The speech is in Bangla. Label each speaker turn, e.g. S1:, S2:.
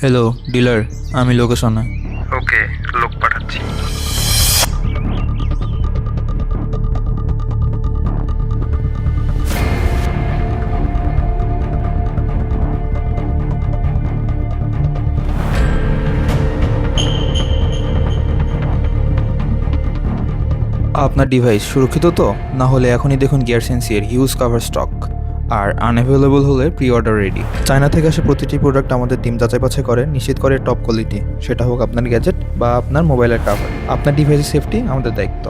S1: হ্যালো ডিলার, আমি লোকেশনে।
S2: ওকে, লোক পাঠাচ্ছি।
S1: আপনার ডিভাইস সুরক্ষিত তো? না হলে এখনই দেখুন গিয়ার সেন্সির হিউজ কাভার স্টক। আর আনঅ্যাভেলেবল হলে প্রি অর্ডার রেডি। চায়না থেকে আসা প্রতিটি প্রোডাক্ট আমাদের টিম যাচাই বাছাই করে নিশ্চিত করে টপ কোয়ালিটি, সেটা হোক আপনার গ্যাজেট বা আপনার মোবাইলের কাভার। আপনার ডিভাইসের সেফটি আমাদের দায়িত্ব।